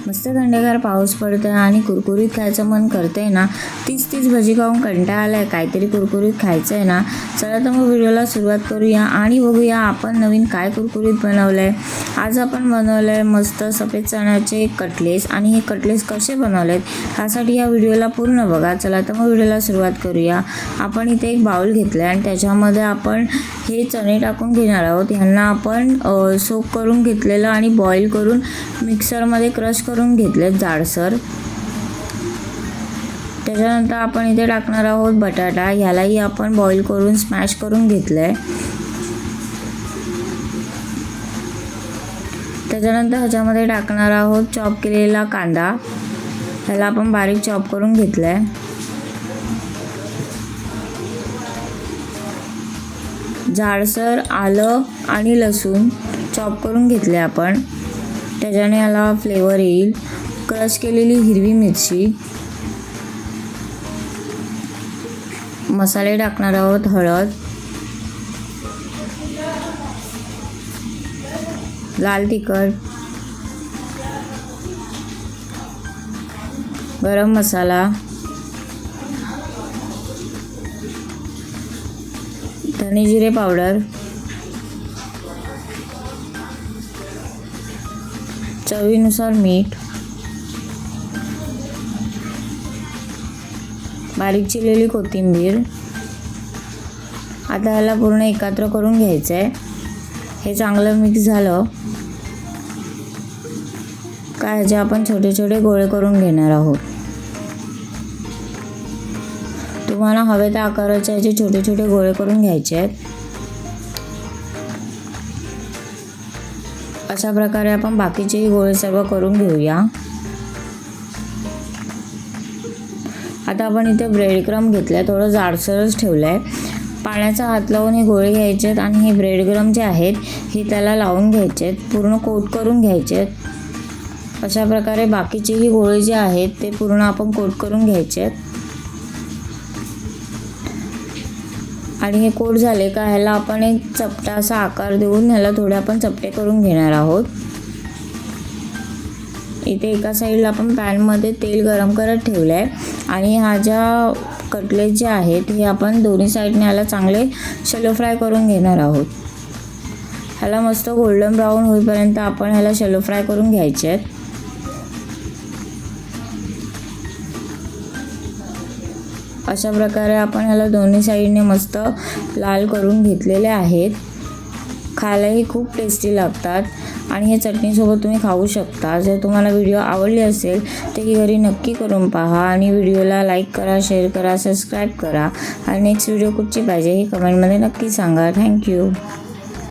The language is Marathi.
मस्त थंडगार पाऊस पडतोय आणि कुरकुरीत खायचं मन करतंय ना, तीच भजी खाऊन कंटाळा आलाय, काहीतरी कुरकुरीत खायचं आहे ना. चला तर मग व्हिडिओला सुरुवात करूया आणि बघूया आपण नवीन काय कुरकुरीत बनवलंय. आज आपण बनवलंय मस्त सफेद चण्याचे कटलेस आणि हे कटलेस कसे बनवलेत यासाठी या व्हिडिओला पूर्ण बघा. चला तर मग व्हिडिओला सुरुवात करूया. आपण इथे एक बाउल घेतलाय आणि त्याच्यामध्ये आपण हे चणे टाकून घेणार आहोत. ह्यांना आपण सोक करून घेतलेलं आणि बॉईल करून मिक्सरमध्ये क्रश करून घेतले जाडसर. त्याच्यानंतर आपण इथे टाकणार आहोत बटाटा. ह्यालाही आपण बॉईल करून स्मॅश करून घेतलंय. त्याच्यानंतर ह्याच्यामध्ये टाकणार आहोत चॉप केलेला कांदा. ह्याला आपण बारीक चॉप करून घेतलाय. जाडसर आलं आणि लसूण चॉप करून घेतले आपण. त्याच्याने याला फ्लेवर येईल. क्रश केलेली हिरवी मिरची, मसाले टाकणार आहोत, हळद, लाल तिखट, गरम मसाला, धने जिरे पावडर, चवीनुसार मीठ, बारीक चिरलेली कोथिंबीर. आता ह्याला पूर्ण एकत्र करून घ्यायचं आहे. हे चांगलं मिक्स झालं का ह्याचे आपण छोटे छोटे गोळे करून घेणार आहोत. तुम्हाला हवे त्या आकाराचे ह्याचे छोटे छोटे गोळे करून घ्यायचे आहेत. अशा प्रकारे आपण बाकीचेही गोळे सर्व करून घेऊया. आता आपण इथे ब्रेड क्रम्ब घेतलाय, थोडं जाडसरच ठेवलंय. पाण्याचा हात लावून हे गोळे घ्यायचे आहेत आणि हे ब्रेड क्रम्ब जे आहेत हे त्याला लावून घ्यायचे आहेत, पूर्ण कोट करून घ्यायचे आहेत. अशा प्रकारे बाकीचेही गोळे जे आहेत ते पूर्ण आपण कोट करून घ्यायचे आहेत. आणि हे कोट झाले का ह्याला आपण एक चपटा असा आकार देऊन ह्याला थोडे आपण चपटे करून घेणार आहोत. इथे एका साईडला आपण पॅनमध्ये तेल गरम करत ठेवलं आहे आणि हा ज्या कटलेट जे आहेत हे आपण दोन्ही साईडने ह्याला चांगले शॅलो फ्राय करून घेणार आहोत. ह्याला मस्त गोल्डन ब्राऊन होईपर्यंत आपण ह्याला शॅलो फ्राय करून घ्यायचे आहेत. अशा प्रकारे आपण ह्याला दोन्ही साईडने मस्त लाल करून घेतलेले आहेत. खायलाही खूप टेस्टी लागतात आणि हे चटणीसोबत तुम्ही खाऊ शकता. जर तुम्हाला व्हिडिओ आवडली असेल तर ही घरी नक्की करून पहा आणि व्हिडिओला लाईक करा, शेअर करा, सबस्क्राईब करा आणि नेक्स्ट व्हिडिओ कुठची पाहिजे हे कमेंटमध्ये नक्की सांगा. थँक्यू.